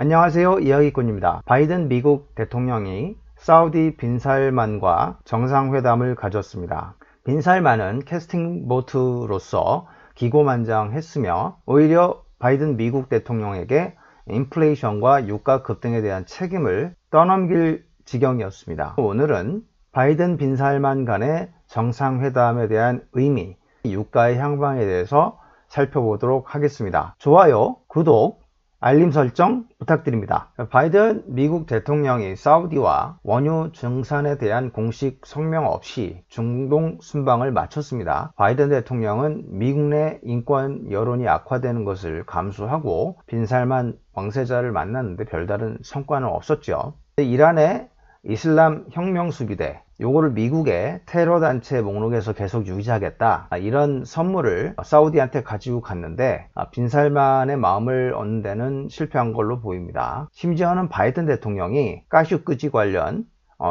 안녕하세요. 이야기꾼입니다. 바이든 미국 대통령이 사우디 빈살만과 정상회담을 가졌습니다. 빈살만은 캐스팅 보트로서 기고만장했으며 오히려 바이든 미국 대통령에게 인플레이션과 유가 급등에 대한 책임을 떠넘길 지경이었습니다. 오늘은 바이든 빈살만 간의 정상회담에 대한 의미, 유가의 향방에 대해서 살펴보도록 하겠습니다. 좋아요, 구독, 알림 설정 부탁드립니다. 바이든 미국 대통령이 사우디와 원유 증산에 대한 공식 성명 없이 중동 순방을 마쳤습니다. 바이든 대통령은 미국 내 인권 여론이 악화되는 것을 감수하고 빈살만 왕세자를 만났는데 별다른 성과는 없었죠. 이란의 이슬람 혁명수비대, 요거를 미국의 테러 단체 목록에서 계속 유지하겠다, 이런 선물을 사우디한테 가지고 갔는데 빈살만의 마음을 얻는 데는 실패한 걸로 보입니다. 심지어는 바이든 대통령이 카슈크지 관련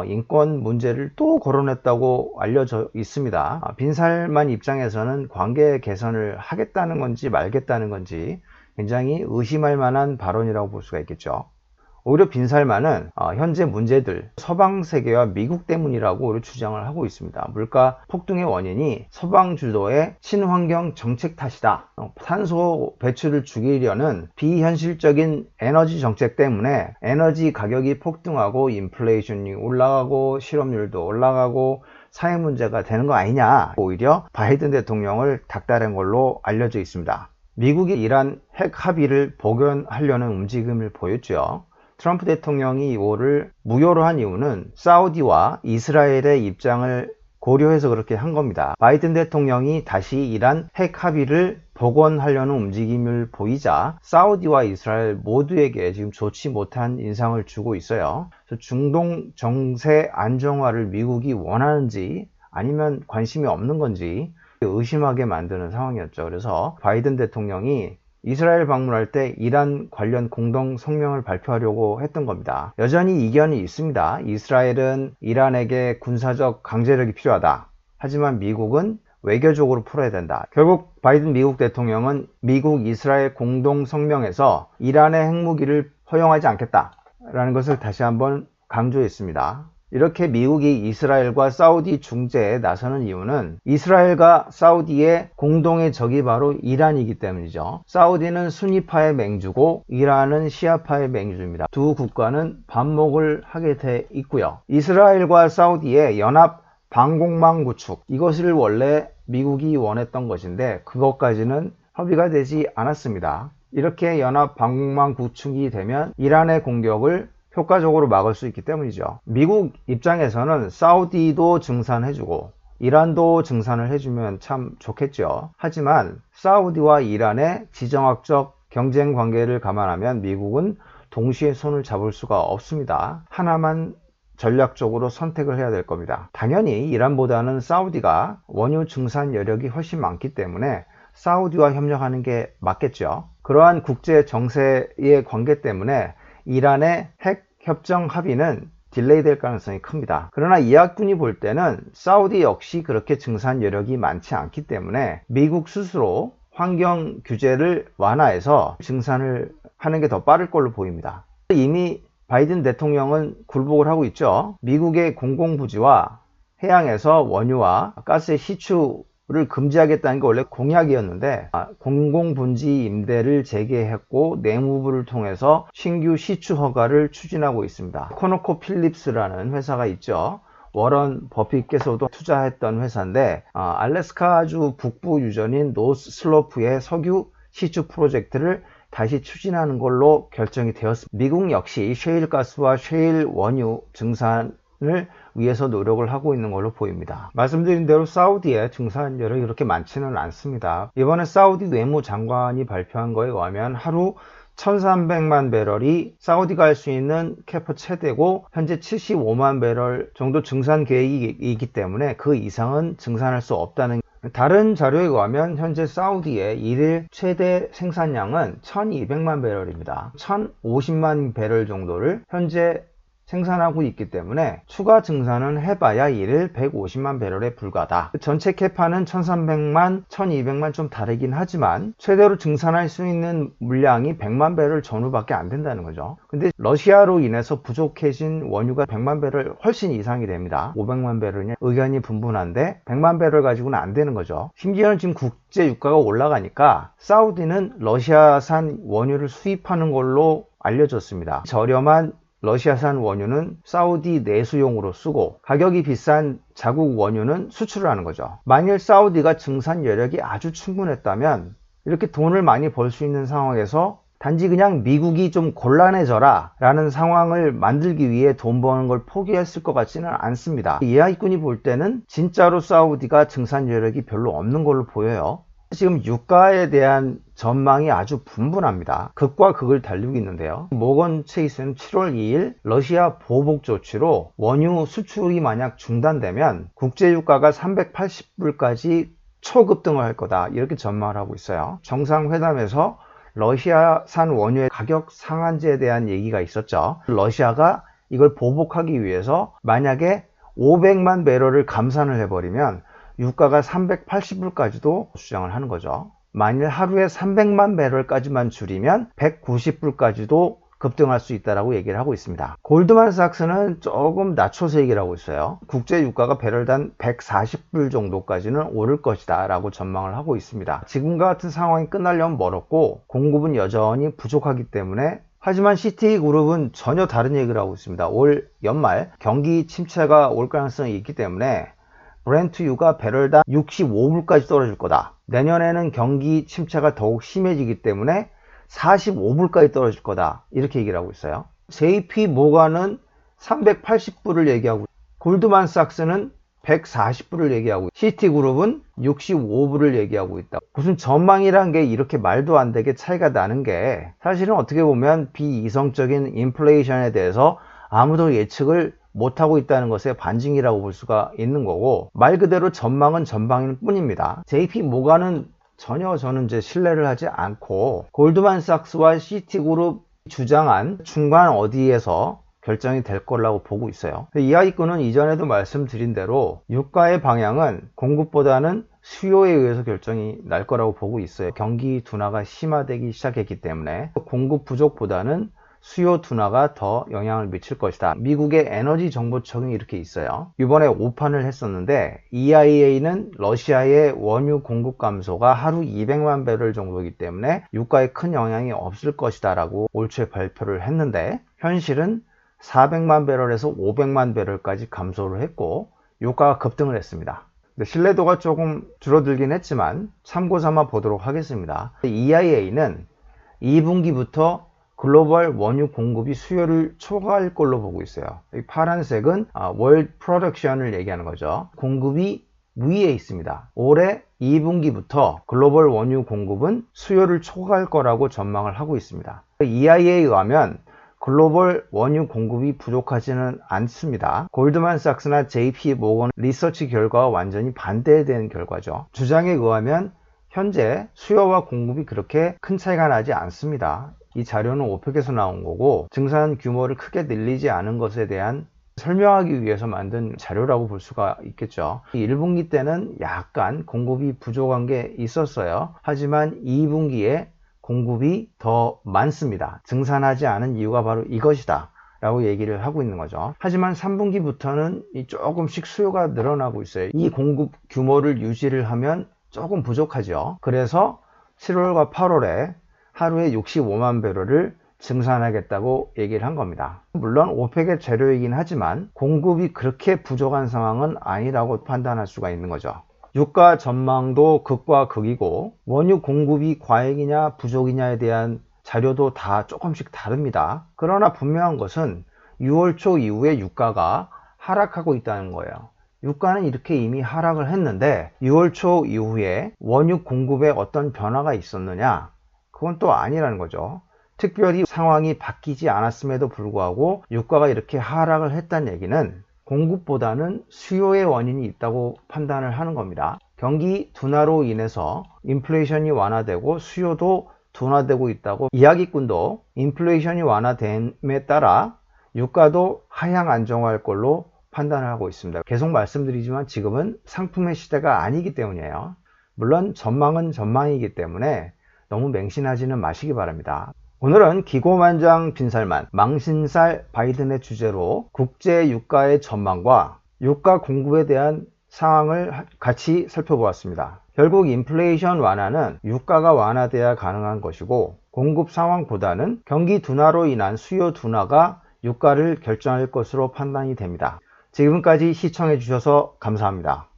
인권 문제를 또 거론했다고 알려져 있습니다. 빈살만 입장에서는 관계 개선을 하겠다는 건지 말겠다는 건지 굉장히 의심할 만한 발언이라고 볼 수가 있겠죠. 오히려 빈살만은 현재 문제들 서방 세계와 미국 때문이라고 오히려 주장을 하고 있습니다. 물가 폭등의 원인이 서방 주도의 친환경 정책 탓이다. 탄소 배출을 죽이려는 비현실적인 에너지 정책 때문에 에너지 가격이 폭등하고 인플레이션이 올라가고 실업률도 올라가고 사회 문제가 되는 거 아니냐, 오히려 바이든 대통령을 닥달한 걸로 알려져 있습니다. 미국이 이란 핵 합의를 복원하려는 움직임을 보였죠. 트럼프 대통령이 이거를 무효로 한 이유는 사우디와 이스라엘의 입장을 고려해서 그렇게 한 겁니다. 바이든 대통령이 다시 이란 핵 합의를 복원하려는 움직임을 보이자 사우디와 이스라엘 모두에게 지금 좋지 못한 인상을 주고 있어요. 그래서 중동 정세 안정화를 미국이 원하는지 아니면 관심이 없는 건지 의심하게 만드는 상황이었죠. 그래서 바이든 대통령이 이스라엘 방문할 때 이란 관련 공동 성명을 발표하려고 했던 겁니다. 여전히 이견이 있습니다. 이스라엘은 이란에게 군사적 강제력이 필요하다. 하지만 미국은 외교적으로 풀어야 된다. 결국 바이든 미국 대통령은 미국 이스라엘 공동 성명에서 이란의 핵무기를 허용하지 않겠다라는 것을 다시 한번 강조했습니다. 이렇게 미국이 이스라엘과 사우디 중재에 나서는 이유는 이스라엘과 사우디의 공동의 적이 바로 이란이기 때문이죠. 사우디는 수니파의 맹주고 이란은 시아파의 맹주입니다. 두 국가는 반목을 하게 돼 있고요. 이스라엘과 사우디의 연합 방공망 구축, 이것을 원래 미국이 원했던 것인데 그것까지는 협의가 되지 않았습니다. 이렇게 연합 방공망 구축이 되면 이란의 공격을 효과적으로 막을 수 있기 때문이죠. 미국 입장에서는 사우디도 증산해주고 이란도 증산을 해주면 참 좋겠죠. 하지만 사우디와 이란의 지정학적 경쟁 관계를 감안하면 미국은 동시에 손을 잡을 수가 없습니다. 하나만 전략적으로 선택을 해야 될 겁니다. 당연히 이란보다는 사우디가 원유 증산 여력이 훨씬 많기 때문에 사우디와 협력하는 게 맞겠죠. 그러한 국제 정세의 관계 때문에 이란의 핵 협정 합의는 딜레이 될 가능성이 큽니다. 그러나 이학군이 볼 때는 사우디 역시 그렇게 증산 여력이 많지 않기 때문에 미국 스스로 환경 규제를 완화해서 증산을 하는 게 더 빠를 걸로 보입니다. 이미 바이든 대통령은 굴복을 하고 있죠. 미국의 공공부지와 해양에서 원유와 가스의 시추를 금지하겠다는 게 원래 공약이었는데 공공분지 임대를 재개했고 내무부를 통해서 신규 시추 허가를 추진하고 있습니다. 코노코필립스라는 회사가 있죠. 워런 버핏께서도 투자했던 회사인데 알래스카주 북부 유전인 노스 슬로프의 석유 시추 프로젝트를 다시 추진하는 걸로 결정이 되었습니다. 미국 역시 셰일 가스와 셰일 원유 증산을 위해서 노력을 하고 있는 걸로 보입니다. 말씀드린 대로 사우디의 증산 여력이 그렇게 많지는 않습니다. 이번에 사우디 외무장관이 발표한 거에 의하면 하루 1300만 배럴이 사우디가 할 수 있는 캐파 최대고 현재 75만 배럴 정도 증산 계획이기 때문에 그 이상은 증산할 수 없다는, 다른 자료에 의하면 현재 사우디의 일일 최대 생산량은 1200만 배럴입니다. 1050만 배럴 정도를 현재 생산하고 있기 때문에 추가 증산은 해봐야 일일 150만 배럴에 불과하다. 전체 캐파는 1300만, 1200만 좀 다르긴 하지만 최대로 증산할 수 있는 물량이 100만 배럴 전후밖에 안 된다는 거죠. 근데 러시아로 인해서 부족해진 원유가 100만 배럴 훨씬 이상이 됩니다. 500만 배럴이냐 의견이 분분한데 100만 배럴 가지고는 안 되는 거죠. 심지어는 지금 국제 유가가 올라가니까 사우디는 러시아산 원유를 수입하는 걸로 알려졌습니다. 저렴한 러시아산 원유는 사우디 내수용으로 쓰고 가격이 비싼 자국 원유는 수출을 하는 거죠. 만일 사우디가 증산 여력이 아주 충분했다면 이렇게 돈을 많이 벌 수 있는 상황에서 단지 그냥 미국이 좀 곤란해져라 라는 상황을 만들기 위해 돈 버는 걸 포기했을 것 같지는 않습니다. 이야기꾼이 볼 때는 진짜로 사우디가 증산 여력이 별로 없는 걸로 보여요. 지금 유가에 대한 전망이 아주 분분합니다. 극과 극을 달리고 있는데요. 모건 체이스는 7월 2일 러시아 보복 조치로 원유 수출이 만약 중단되면 국제유가가 380불까지 초급등을 할 거다 이렇게 전망을 하고 있어요. 정상회담에서 러시아산 원유의 가격 상한제에 대한 얘기가 있었죠. 러시아가 이걸 보복하기 위해서 만약에 500만 배럴을 감산을 해버리면 유가가 380불까지도 주장을 하는 거죠. 만일 하루에 300만 배럴까지만 줄이면 190불까지도 급등할 수 있다고 얘기를 하고 있습니다. 골드만삭스는 조금 낮춰서 얘기를 하고 있어요. 국제 유가가 배럴당 140불 정도까지는 오를 것이다 라고 전망을 하고 있습니다. 지금과 같은 상황이 끝나려면 멀었고 공급은 여전히 부족하기 때문에 하지만 시티그룹은 전혀 다른 얘기를 하고 있습니다. 올 연말 경기 침체가 올 가능성이 있기 때문에 브렌트유가 배럴당 65불까지 떨어질 거다. 내년에는 경기 침체가 더욱 심해지기 때문에 45불까지 떨어질 거다. 이렇게 얘기를 하고 있어요. JP 모건은 380불을 얘기하고 골드만삭스는 140불을 얘기하고 시티그룹은 65불을 얘기하고 있다. 무슨 전망이란 게 이렇게 말도 안 되게 차이가 나는 게 사실은 어떻게 보면 비이성적인 인플레이션에 대해서 아무도 예측을 못하고 있다는 것의 반증이라고 볼 수가 있는 거고 말 그대로 전망은 전망일 뿐입니다. JP 모건은 전혀 저는 신뢰를 하지 않고 골드만삭스와 시티그룹 주장한 중간 어디에서 결정이 될 거라고 보고 있어요. 이야기꾼은 이전에도 말씀드린 대로 유가의 방향은 공급보다는 수요에 의해서 결정이 날 거라고 보고 있어요. 경기 둔화가 심화되기 시작했기 때문에 공급 부족보다는 수요 둔화가 더 영향을 미칠 것이다. 미국의 에너지 정보청이 이렇게 있어요. 이번에 오판을 했었는데 EIA는 러시아의 원유 공급 감소가 하루 200만 배럴 정도이기 때문에 유가에 큰 영향이 없을 것이다 라고 올 초에 발표를 했는데 현실은 400만 배럴에서 500만 배럴까지 감소를 했고 유가가 급등을 했습니다. 신뢰도가 조금 줄어들긴 했지만 참고 삼아 보도록 하겠습니다. EIA는 2분기부터 글로벌 원유 공급이 수요를 초과할 걸로 보고 있어요. 이 파란색은 월드 프로덕션을 얘기하는 거죠. 공급이 위에 있습니다. 올해 2분기부터 글로벌 원유 공급은 수요를 초과할 거라고 전망을 하고 있습니다. EIA에 의하면 글로벌 원유 공급이 부족하지는 않습니다. 골드만삭스나 JP 모건 리서치 결과와 완전히 반대되는 결과죠. 주장에 의하면 현재 수요와 공급이 그렇게 큰 차이가 나지 않습니다. 이 자료는 오펙에서 나온 거고 증산 규모를 크게 늘리지 않은 것에 대한 설명하기 위해서 만든 자료라고 볼 수가 있겠죠. 1분기 때는 약간 공급이 부족한 게 있었어요. 하지만 2분기에 공급이 더 많습니다. 증산하지 않은 이유가 바로 이것이다 라고 얘기를 하고 있는 거죠. 하지만 3분기부터는 조금씩 수요가 늘어나고 있어요. 이 공급 규모를 유지를 하면 조금 부족하죠. 그래서 7월과 8월에 하루에 65만 배럴을 증산하겠다고 얘기를 한 겁니다. 물론 오펙의 재료이긴 하지만 공급이 그렇게 부족한 상황은 아니라고 판단할 수가 있는 거죠. 유가 전망도 극과 극이고 원유 공급이 과잉이냐 부족이냐에 대한 자료도 다 조금씩 다릅니다. 그러나 분명한 것은 6월 초 이후에 유가가 하락하고 있다는 거예요. 유가는 이렇게 이미 하락을 했는데 6월 초 이후에 원유 공급에 어떤 변화가 있었느냐? 그건 또 아니라는 거죠. 특별히 상황이 바뀌지 않았음에도 불구하고 유가가 이렇게 하락을 했다는 얘기는 공급보다는 수요의 원인이 있다고 판단을 하는 겁니다. 경기 둔화로 인해서 인플레이션이 완화되고 수요도 둔화되고 있다고 이야기꾼도 인플레이션이 완화됨에 따라 유가도 하향 안정화할 걸로 판단을 하고 있습니다. 계속 말씀드리지만 지금은 상품의 시대가 아니기 때문이에요. 물론 전망은 전망이기 때문에 너무 맹신하지는 마시기 바랍니다. 오늘은 기고만장 빈살만, 망신살 바이든의 주제로 국제 유가의 전망과 유가 공급에 대한 상황을 같이 살펴보았습니다. 결국 인플레이션 완화는 유가가 완화돼야 가능한 것이고 공급 상황보다는 경기 둔화로 인한 수요 둔화가 유가를 결정할 것으로 판단이 됩니다. 지금까지 시청해 주셔서 감사합니다.